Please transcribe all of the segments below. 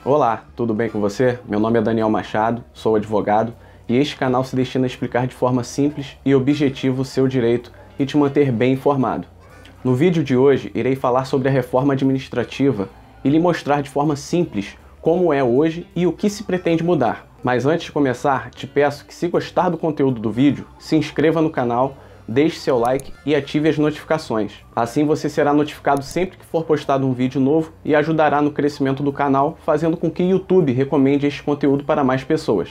Olá, tudo bem com você? Meu nome é Daniel Machado, sou advogado e este canal se destina a explicar de forma simples e objetiva o seu direito e te manter bem informado. No vídeo de hoje, irei falar sobre a reforma administrativa e lhe mostrar de forma simples como é hoje e o que se pretende mudar. Mas antes de começar, te peço que, se gostar do conteúdo do vídeo, se inscreva no canal, deixe seu like e ative as notificações. Assim você será notificado sempre que for postado um vídeo novo e ajudará no crescimento do canal, fazendo com que o YouTube recomende este conteúdo para mais pessoas.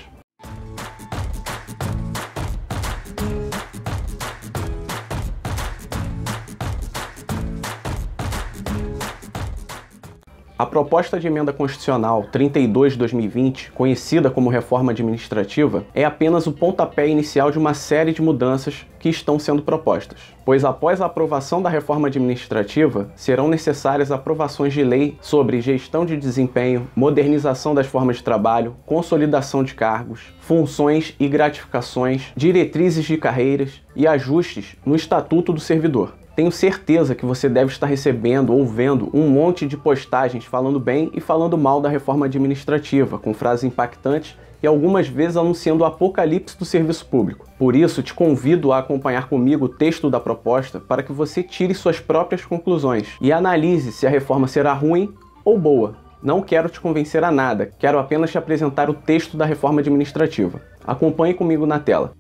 A proposta de emenda constitucional 32 de 2020, conhecida como reforma administrativa, é apenas o pontapé inicial de uma série de mudanças que estão sendo propostas. Pois após a aprovação da reforma administrativa, serão necessárias aprovações de lei sobre gestão de desempenho, modernização das formas de trabalho, consolidação de cargos, funções e gratificações, diretrizes de carreiras e ajustes no Estatuto do Servidor. Tenho certeza que você deve estar recebendo ou vendo um monte de postagens falando bem e falando mal da reforma administrativa, com frases impactantes e algumas vezes anunciando o apocalipse do serviço público. Por isso, te convido a acompanhar comigo o texto da proposta para que você tire suas próprias conclusões e analise se a reforma será ruim ou boa. Não quero te convencer a nada, quero apenas te apresentar o texto da reforma administrativa. Acompanhe comigo na tela.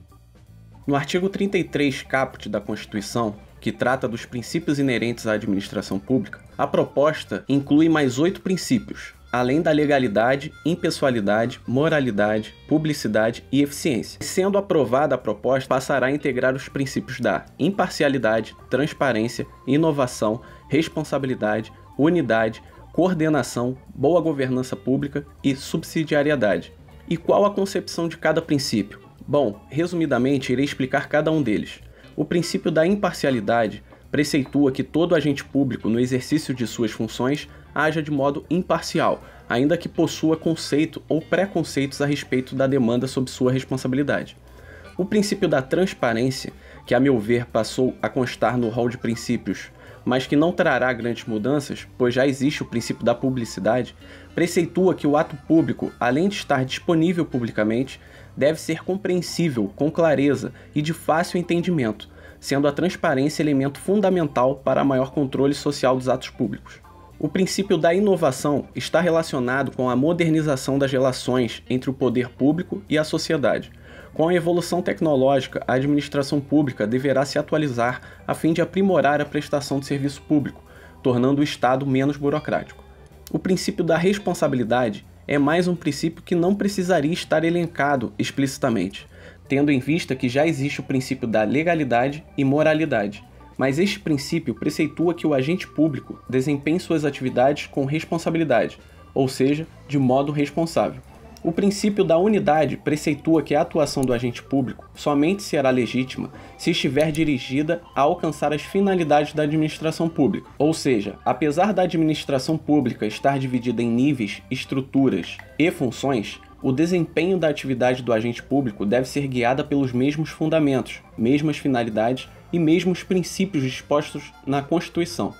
No artigo 33 caput da Constituição, que trata dos princípios inerentes à administração pública, a proposta inclui mais 8 princípios, além da legalidade, impessoalidade, moralidade, publicidade e eficiência. Sendo aprovada a proposta, passará a integrar os princípios da imparcialidade, transparência, inovação, responsabilidade, unidade, coordenação, boa governança pública e subsidiariedade. E qual a concepção de cada princípio? Bom, resumidamente, irei explicar cada um deles. O princípio da imparcialidade preceitua que todo agente público, no exercício de suas funções, haja de modo imparcial, ainda que possua conceito ou preconceitos a respeito da demanda sob sua responsabilidade. O princípio da transparência, que a meu ver passou a constar no rol de princípios, mas que não trará grandes mudanças, pois já existe o princípio da publicidade, preceitua que o ato público, além de estar disponível publicamente, deve ser compreensível, com clareza e de fácil entendimento, sendo a transparência elemento fundamental para maior controle social dos atos públicos. O princípio da inovação está relacionado com a modernização das relações entre o poder público e a sociedade. Com a evolução tecnológica, a administração pública deverá se atualizar a fim de aprimorar a prestação de serviço público, tornando o Estado menos burocrático. O princípio da responsabilidade é mais um princípio que não precisaria estar elencado explicitamente, tendo em vista que já existe o princípio da legalidade e moralidade. Mas este princípio preceitua que o agente público desempenhe suas atividades com responsabilidade, ou seja, de modo responsável. O princípio da unidade preceitua que a atuação do agente público somente será legítima se estiver dirigida a alcançar as finalidades da administração pública. Ou seja, apesar da administração pública estar dividida em níveis, estruturas e funções, o desempenho da atividade do agente público deve ser guiada pelos mesmos fundamentos, mesmas finalidades e mesmos princípios dispostos na Constituição,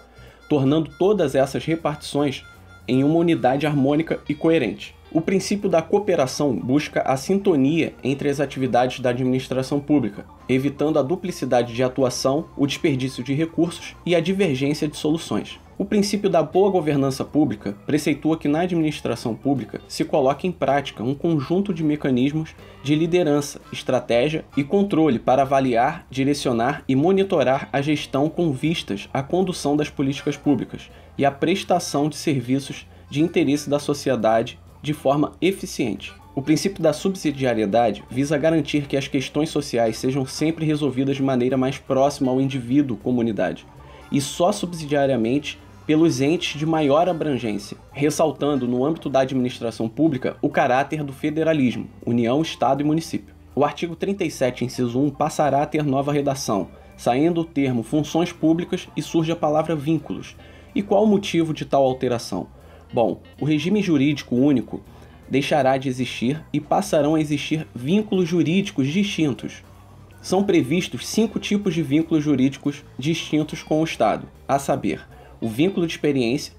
tornando todas essas repartições em uma unidade harmônica e coerente. O princípio da cooperação busca a sintonia entre as atividades da administração pública, evitando a duplicidade de atuação, o desperdício de recursos e a divergência de soluções. O princípio da boa governança pública preceitua que na administração pública se coloque em prática um conjunto de mecanismos de liderança, estratégia e controle para avaliar, direcionar e monitorar a gestão com vistas à condução das políticas públicas e à prestação de serviços de interesse da sociedade de forma eficiente. O princípio da subsidiariedade visa garantir que as questões sociais sejam sempre resolvidas de maneira mais próxima ao indivíduo-comunidade, e só subsidiariamente pelos entes de maior abrangência, ressaltando no âmbito da administração pública o caráter do federalismo, União, Estado e Município. O artigo 37, inciso 1, passará a ter nova redação, saindo o termo funções públicas e surge a palavra vínculos. E qual o motivo de tal alteração? Bom, o regime jurídico único deixará de existir e passarão a existir vínculos jurídicos distintos. São previstos 5 tipos de vínculos jurídicos distintos com o Estado, a saber, o vínculo de experiência,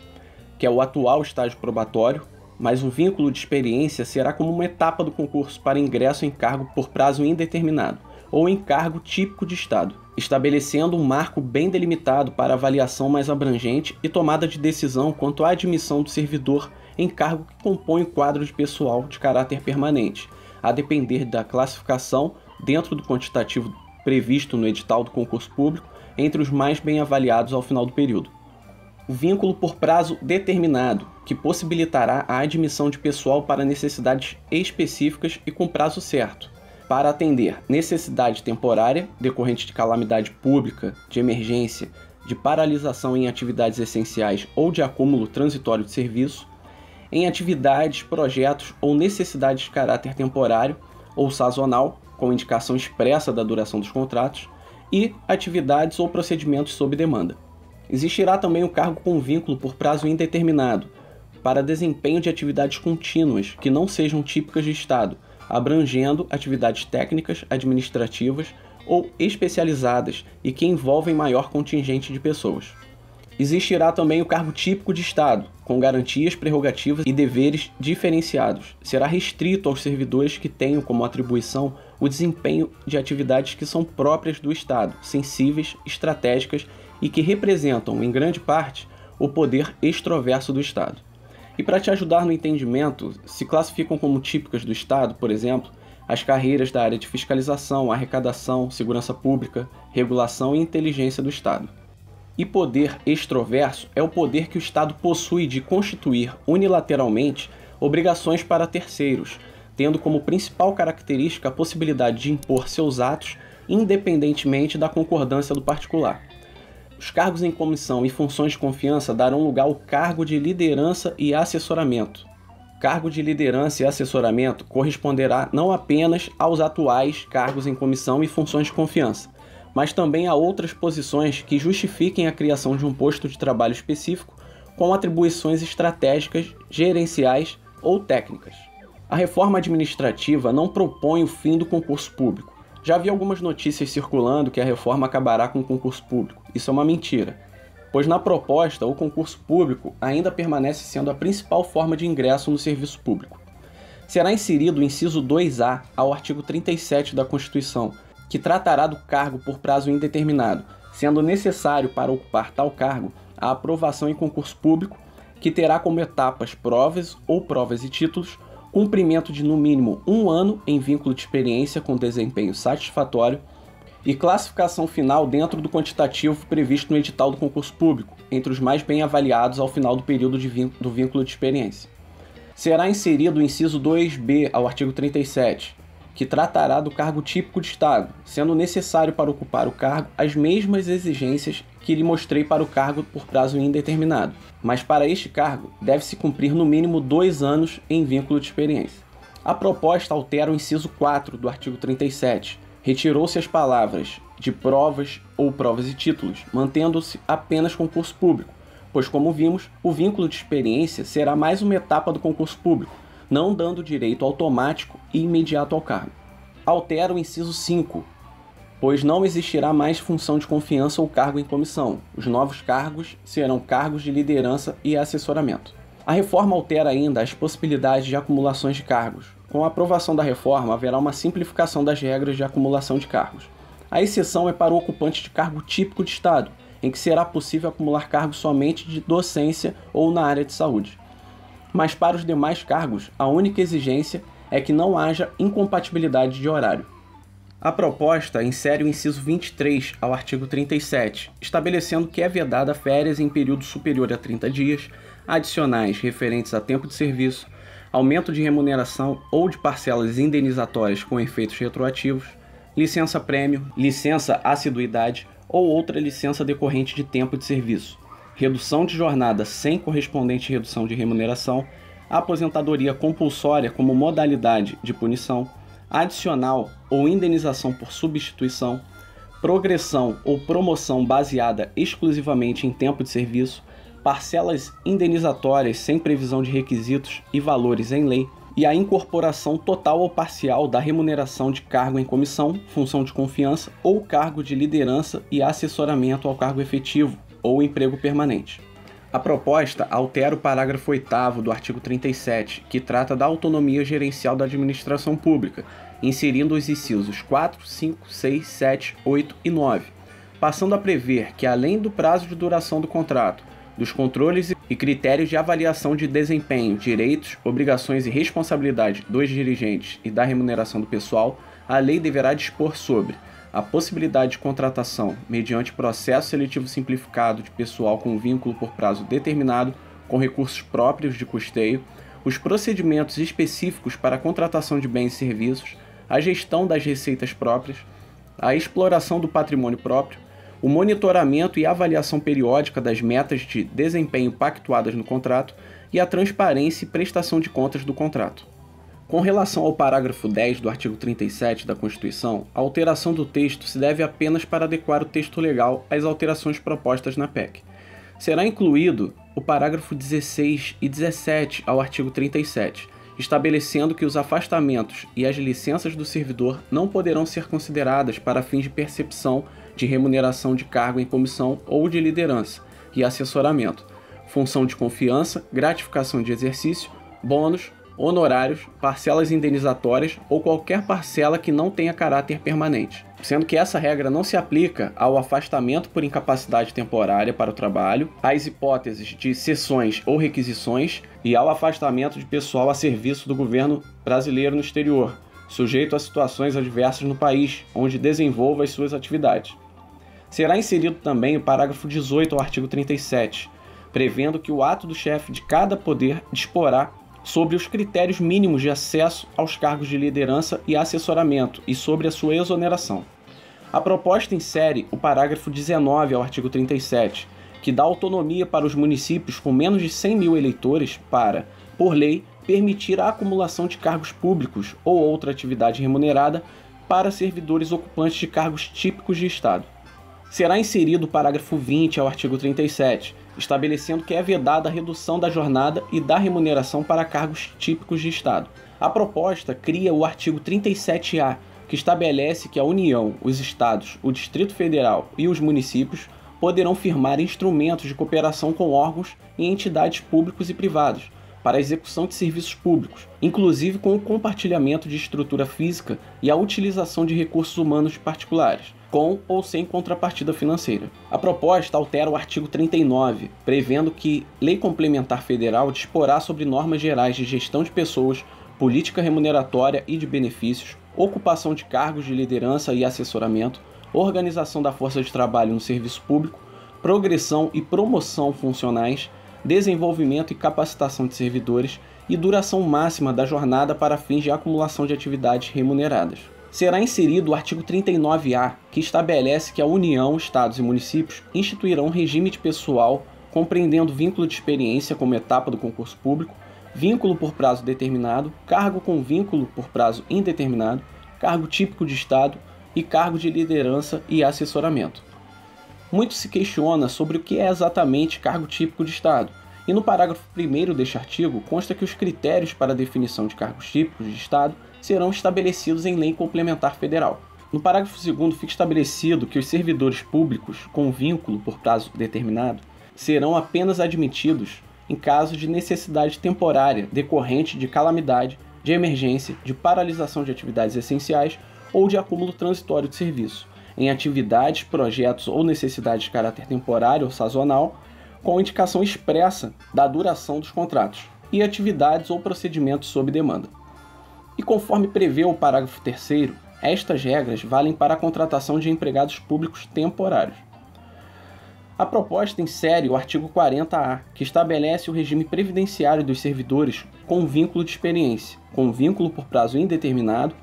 que é o atual estágio probatório, mas o vínculo de experiência será como uma etapa do concurso para ingresso em cargo por prazo indeterminado, ou em cargo típico de Estado, estabelecendo um marco bem delimitado para avaliação mais abrangente e tomada de decisão quanto à admissão do servidor em cargo que compõe o quadro de pessoal de caráter permanente, a depender da classificação dentro do quantitativo previsto no edital do concurso público entre os mais bem avaliados ao final do período. O vínculo por prazo determinado, que possibilitará a admissão de pessoal para necessidades específicas e com prazo certo, para atender necessidade temporária, decorrente de calamidade pública, de emergência, de paralisação em atividades essenciais ou de acúmulo transitório de serviço, em atividades, projetos ou necessidades de caráter temporário ou sazonal, com indicação expressa da duração dos contratos, e atividades ou procedimentos sob demanda. Existirá também o cargo com vínculo por prazo indeterminado, para desempenho de atividades contínuas que não sejam típicas de Estado, abrangendo atividades técnicas, administrativas ou especializadas e que envolvem maior contingente de pessoas. Existirá também o cargo típico de Estado, com garantias, prerrogativas e deveres diferenciados. Será restrito aos servidores que tenham como atribuição o desempenho de atividades que são próprias do Estado, sensíveis, estratégicas e que representam, em grande parte, o poder extroverso do Estado. E para te ajudar no entendimento, se classificam como típicas do Estado, por exemplo, as carreiras da área de fiscalização, arrecadação, segurança pública, regulação e inteligência do Estado. E poder extroverso é o poder que o Estado possui de constituir unilateralmente obrigações para terceiros, tendo como principal característica a possibilidade de impor seus atos independentemente da concordância do particular. Os cargos em comissão e funções de confiança darão lugar ao cargo de liderança e assessoramento. Cargo de liderança e assessoramento corresponderá não apenas aos atuais cargos em comissão e funções de confiança, mas também a outras posições que justifiquem a criação de um posto de trabalho específico com atribuições estratégicas, gerenciais ou técnicas. A reforma administrativa não propõe o fim do concurso público. Já vi algumas notícias circulando que a reforma acabará com o concurso público. Isso é uma mentira, pois na proposta o concurso público ainda permanece sendo a principal forma de ingresso no serviço público. Será inserido o inciso 2A ao artigo 37 da Constituição, que tratará do cargo por prazo indeterminado, sendo necessário para ocupar tal cargo a aprovação em concurso público, que terá como etapas provas ou provas e títulos, cumprimento de no mínimo 1 ano em vínculo de experiência com desempenho satisfatório e classificação final dentro do quantitativo previsto no edital do concurso público, entre os mais bem avaliados ao final do período do vínculo de experiência. Será inserido o inciso 2B ao artigo 37, que tratará do cargo típico de Estado, sendo necessário para ocupar o cargo as mesmas exigências que lhe mostrei para o cargo por prazo indeterminado, mas para este cargo deve-se cumprir no mínimo 2 anos em vínculo de experiência. A proposta altera o inciso 4 do artigo 37, retirou-se as palavras de provas ou provas e títulos, mantendo-se apenas concurso público, pois, como vimos, o vínculo de experiência será mais uma etapa do concurso público, não dando direito automático e imediato ao cargo. Altera o inciso 5, pois não existirá mais função de confiança ou cargo em comissão. Os novos cargos serão cargos de liderança e assessoramento. A reforma altera ainda as possibilidades de acumulações de cargos. Com a aprovação da reforma, haverá uma simplificação das regras de acumulação de cargos. A exceção é para o ocupante de cargo típico de Estado, em que será possível acumular cargos somente de docência ou na área de saúde. Mas para os demais cargos, a única exigência é que não haja incompatibilidade de horário. A proposta insere o inciso 23 ao artigo 37, estabelecendo que é vedada férias em período superior a 30 dias, adicionais referentes a tempo de serviço, aumento de remuneração ou de parcelas indenizatórias com efeitos retroativos, licença-prêmio, licença-assiduidade ou outra licença decorrente de tempo de serviço, redução de jornada sem correspondente redução de remuneração, aposentadoria compulsória como modalidade de punição, adicional ou indenização por substituição, progressão ou promoção baseada exclusivamente em tempo de serviço, parcelas indenizatórias sem previsão de requisitos e valores em lei, e a incorporação total ou parcial da remuneração de cargo em comissão, função de confiança ou cargo de liderança e assessoramento ao cargo efetivo ou emprego permanente. A proposta altera o parágrafo 8º do artigo 37, que trata da autonomia gerencial da administração pública, inserindo os incisos 4, 5, 6, 7, 8 e 9, passando a prever que, além do prazo de duração do contrato, dos controles e critérios de avaliação de desempenho, direitos, obrigações e responsabilidade dos dirigentes e da remuneração do pessoal, a lei deverá dispor sobre a possibilidade de contratação mediante processo seletivo simplificado de pessoal com vínculo por prazo determinado com recursos próprios de custeio, os procedimentos específicos para a contratação de bens e serviços, a gestão das receitas próprias, a exploração do patrimônio próprio, o monitoramento e avaliação periódica das metas de desempenho pactuadas no contrato e a transparência e prestação de contas do contrato. Com relação ao parágrafo 10 do artigo 37 da Constituição, a alteração do texto se deve apenas para adequar o texto legal às alterações propostas na PEC. Será incluído o parágrafo 16 e 17 ao artigo 37, estabelecendo que os afastamentos e as licenças do servidor não poderão ser consideradas para fins de percepção de remuneração de cargo em comissão ou de liderança e assessoramento, função de confiança, gratificação de exercício, bônus, honorários, parcelas indenizatórias ou qualquer parcela que não tenha caráter permanente, sendo que essa regra não se aplica ao afastamento por incapacidade temporária para o trabalho, às hipóteses de cessões ou requisições e ao afastamento de pessoal a serviço do governo brasileiro no exterior, sujeito a situações adversas no país, onde desenvolva as suas atividades. Será inserido também o parágrafo 18 ao artigo 37, prevendo que o ato do chefe de cada poder disporá sobre os critérios mínimos de acesso aos cargos de liderança e assessoramento e sobre a sua exoneração. A proposta insere o parágrafo 19 ao artigo 37, que dá autonomia para os municípios com menos de 100 mil eleitores para, por lei, permitir a acumulação de cargos públicos ou outra atividade remunerada para servidores ocupantes de cargos típicos de Estado. Será inserido o parágrafo 20 ao artigo 37, estabelecendo que é vedada a redução da jornada e da remuneração para cargos típicos de Estado. A proposta cria o artigo 37A, que estabelece que a União, os Estados, o Distrito Federal e os municípios poderão firmar instrumentos de cooperação com órgãos e entidades públicos e privados para a execução de serviços públicos, inclusive com o compartilhamento de estrutura física e a utilização de recursos humanos de particulares, com ou sem contrapartida financeira. A proposta altera o artigo 39, prevendo que Lei Complementar Federal disporá sobre normas gerais de gestão de pessoas, política remuneratória e de benefícios, ocupação de cargos de liderança e assessoramento, organização da força de trabalho no serviço público, progressão e promoção funcionais, desenvolvimento e capacitação de servidores e duração máxima da jornada para fins de acumulação de atividades remuneradas. Será inserido o artigo 39A, que estabelece que a União, Estados e municípios instituirão um regime de pessoal compreendendo vínculo de experiência como etapa do concurso público, vínculo por prazo determinado, cargo com vínculo por prazo indeterminado, cargo típico de Estado e cargo de liderança e assessoramento. Muito se questiona sobre o que é exatamente cargo típico de Estado, e no parágrafo 1º deste artigo consta que os critérios para a definição de cargos típicos de Estado serão estabelecidos em lei complementar federal. No parágrafo 2º fica estabelecido que os servidores públicos com vínculo por prazo determinado serão apenas admitidos em caso de necessidade temporária decorrente de calamidade, de emergência, de paralisação de atividades essenciais ou de acúmulo transitório de serviço, em atividades, projetos ou necessidades de caráter temporário ou sazonal, com indicação expressa da duração dos contratos, e atividades ou procedimentos sob demanda. E conforme prevê o parágrafo 3º, estas regras valem para a contratação de empregados públicos temporários. A proposta insere o artigo 40A, que estabelece o regime previdenciário dos servidores com vínculo de experiência, com vínculo por prazo indeterminado,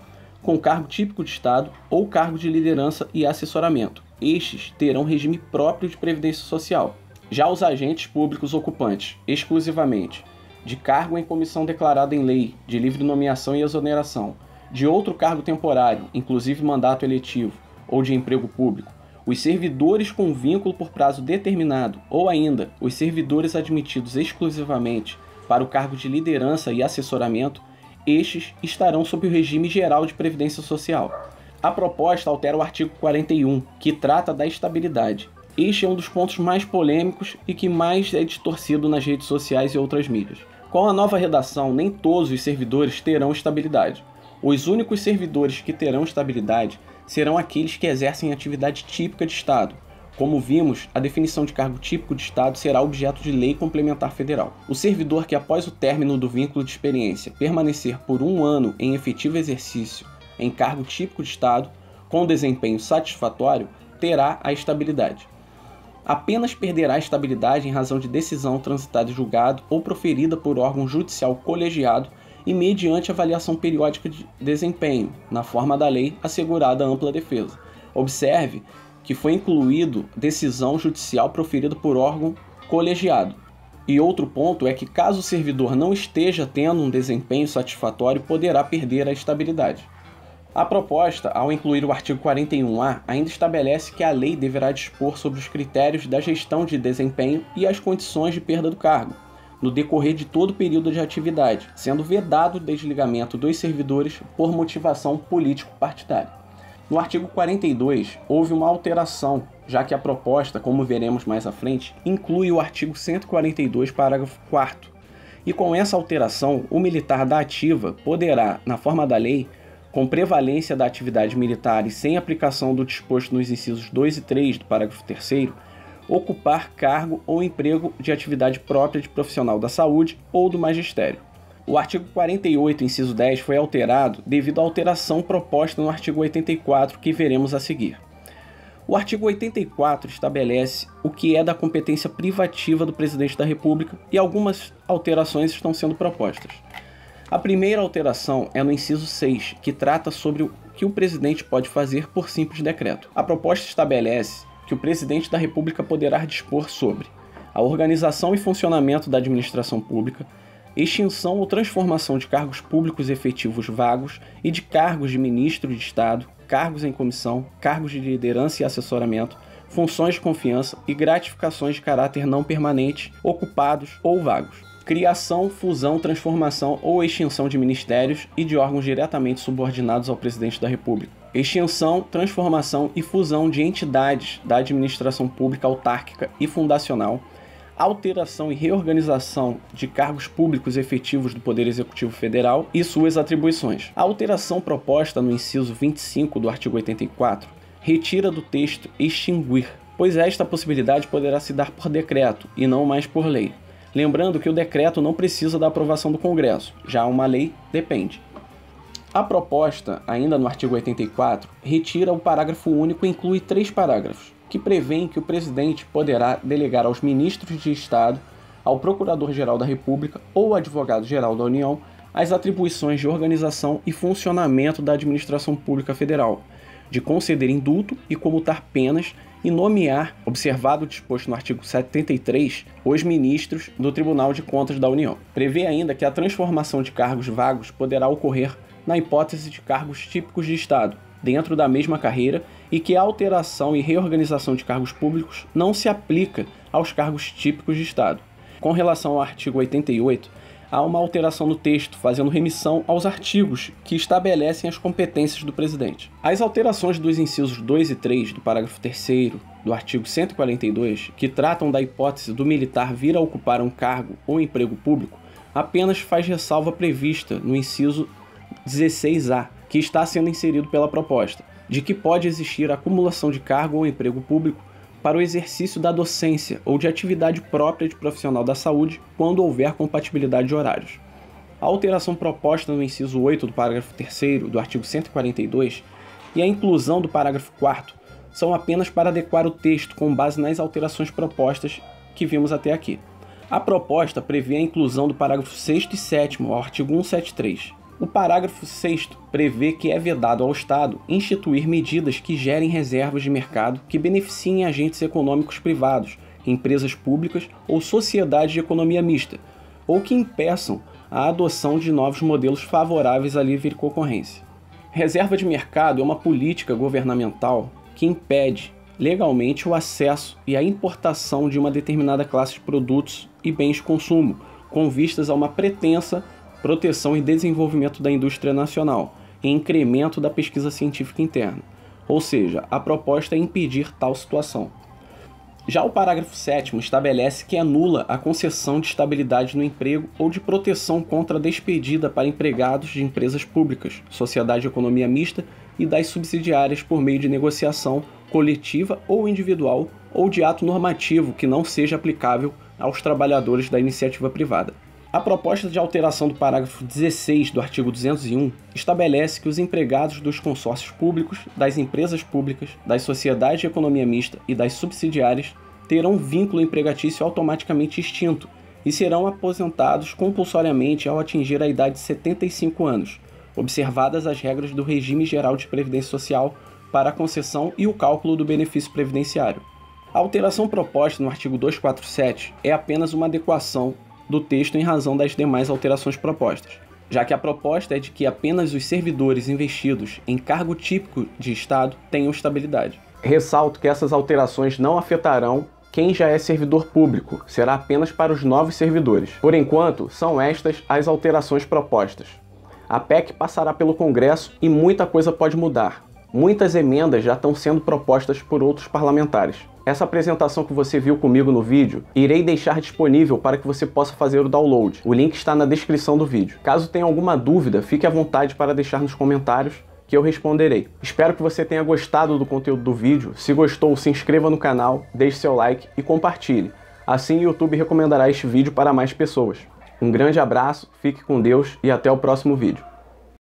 com cargo típico de Estado ou cargo de liderança e assessoramento. Estes terão regime próprio de previdência social. Já os agentes públicos ocupantes, exclusivamente, de cargo em comissão declarada em lei, de livre nomeação e exoneração, de outro cargo temporário, inclusive mandato eletivo, ou de emprego público, os servidores com vínculo por prazo determinado, ou ainda os servidores admitidos exclusivamente para o cargo de liderança e assessoramento, estes estarão sob o regime geral de previdência social. A proposta altera o artigo 41, que trata da estabilidade, Este é um dos pontos mais polêmicos e que mais é distorcido nas redes sociais e outras mídias. Com a nova redação, nem todos os servidores terão estabilidade. Os únicos servidores que terão estabilidade serão aqueles que exercem atividade típica de Estado. Como vimos, a definição de cargo típico de Estado será objeto de lei complementar federal. O servidor que, após o término do vínculo de experiência, permanecer por 1 ano em efetivo exercício em cargo típico de Estado, com desempenho satisfatório, terá a estabilidade. Apenas perderá a estabilidade em razão de decisão transitada em julgado ou proferida por órgão judicial colegiado e mediante avaliação periódica de desempenho, na forma da lei assegurada ampla defesa. Observe que foi incluído decisão judicial proferida por órgão colegiado. E outro ponto é que, caso o servidor não esteja tendo um desempenho satisfatório, poderá perder a estabilidade. A proposta, ao incluir o artigo 41A, ainda estabelece que a lei deverá dispor sobre os critérios da gestão de desempenho e as condições de perda do cargo, no decorrer de todo o período de atividade, sendo vedado o desligamento dos servidores por motivação político-partidária. No artigo 42, houve uma alteração, já que a proposta, como veremos mais à frente, inclui o artigo 142, parágrafo 4º. E com essa alteração, o militar da ativa poderá, na forma da lei, com prevalência da atividade militar e sem aplicação do disposto nos incisos 2 e 3 do parágrafo 3º, ocupar cargo ou emprego de atividade própria de profissional da saúde ou do magistério. O artigo 48, inciso 10, foi alterado devido à alteração proposta no artigo 84, que veremos a seguir. O artigo 84 estabelece o que é da competência privativa do Presidente da República e algumas alterações estão sendo propostas. A primeira alteração é no inciso 6, que trata sobre o que o presidente pode fazer por simples decreto. A proposta estabelece que o presidente da República poderá dispor sobre a organização e funcionamento da administração pública, extinção ou transformação de cargos públicos efetivos vagos e de cargos de ministro de Estado, cargos em comissão, cargos de liderança e assessoramento, funções de confiança e gratificações de caráter não permanente, ocupados ou vagos. Criação, fusão, transformação ou extinção de ministérios e de órgãos diretamente subordinados ao Presidente da República. Extinção, transformação e fusão de entidades da administração pública autárquica e fundacional. Alteração e reorganização de cargos públicos efetivos do Poder Executivo Federal e suas atribuições. A alteração proposta no inciso 25 do artigo 84 retira do texto extinguir, pois esta possibilidade poderá se dar por decreto e não mais por lei. Lembrando que o decreto não precisa da aprovação do Congresso, já uma lei depende. A proposta, ainda no artigo 84, retira o parágrafo único e inclui 3 parágrafos, que prevêem que o presidente poderá delegar aos ministros de Estado, ao Procurador-Geral da República ou Advogado-Geral da União as atribuições de organização e funcionamento da administração pública federal, de conceder indulto e comutar penas e nomear, observado o disposto no artigo 73, os ministros do Tribunal de Contas da União. Prevê ainda que a transformação de cargos vagos poderá ocorrer na hipótese de cargos típicos de Estado, dentro da mesma carreira, e que a alteração e reorganização de cargos públicos não se aplica aos cargos típicos de Estado. Com relação ao artigo 88, há uma alteração no texto, fazendo remissão aos artigos que estabelecem as competências do presidente. As alterações dos incisos 2 e 3 do parágrafo 3º do artigo 142, que tratam da hipótese do militar vir a ocupar um cargo ou emprego público, apenas faz ressalva prevista no inciso 16A, que está sendo inserido pela proposta, de que pode existir acumulação de cargo ou emprego público para o exercício da docência ou de atividade própria de profissional da saúde quando houver compatibilidade de horários. A alteração proposta no inciso 8 do parágrafo 3º do artigo 142 e a inclusão do parágrafo 4º são apenas para adequar o texto com base nas alterações propostas que vimos até aqui. A proposta prevê a inclusão do parágrafo 6º e 7º ao artigo 173. O parágrafo 6º prevê que é vedado ao Estado instituir medidas que gerem reservas de mercado que beneficiem agentes econômicos privados, empresas públicas ou sociedades de economia mista, ou que impeçam a adoção de novos modelos favoráveis à livre concorrência. Reserva de mercado é uma política governamental que impede legalmente o acesso e a importação de uma determinada classe de produtos e bens de consumo, com vistas a uma pretensa proteção e desenvolvimento da indústria nacional e incremento da pesquisa científica interna. Ou seja, a proposta é impedir tal situação. Já o parágrafo 7º estabelece que é nula a concessão de estabilidade no emprego ou de proteção contra a despedida para empregados de empresas públicas, sociedade de economia mista e das subsidiárias por meio de negociação coletiva ou individual ou de ato normativo que não seja aplicável aos trabalhadores da iniciativa privada. A proposta de alteração do parágrafo 16 do artigo 201 estabelece que os empregados dos consórcios públicos, das empresas públicas, das sociedades de economia mista e das subsidiárias terão vínculo empregatício automaticamente extinto e serão aposentados compulsoriamente ao atingir a idade de 75 anos, observadas as regras do Regime Geral de Previdência Social para a concessão e o cálculo do benefício previdenciário. A alteração proposta no artigo 247 é apenas uma adequação do texto em razão das demais alterações propostas, já que a proposta é de que apenas os servidores investidos em cargo típico de Estado tenham estabilidade. Ressalto que essas alterações não afetarão quem já é servidor público, será apenas para os novos servidores. Por enquanto, são estas as alterações propostas. A PEC passará pelo Congresso e muita coisa pode mudar. Muitas emendas já estão sendo propostas por outros parlamentares. Essa apresentação que você viu comigo no vídeo, irei deixar disponível para que você possa fazer o download. O link está na descrição do vídeo. Caso tenha alguma dúvida, fique à vontade para deixar nos comentários que eu responderei. Espero que você tenha gostado do conteúdo do vídeo. Se gostou, se inscreva no canal, deixe seu like e compartilhe. Assim o YouTube recomendará este vídeo para mais pessoas. Um grande abraço, fique com Deus e até o próximo vídeo.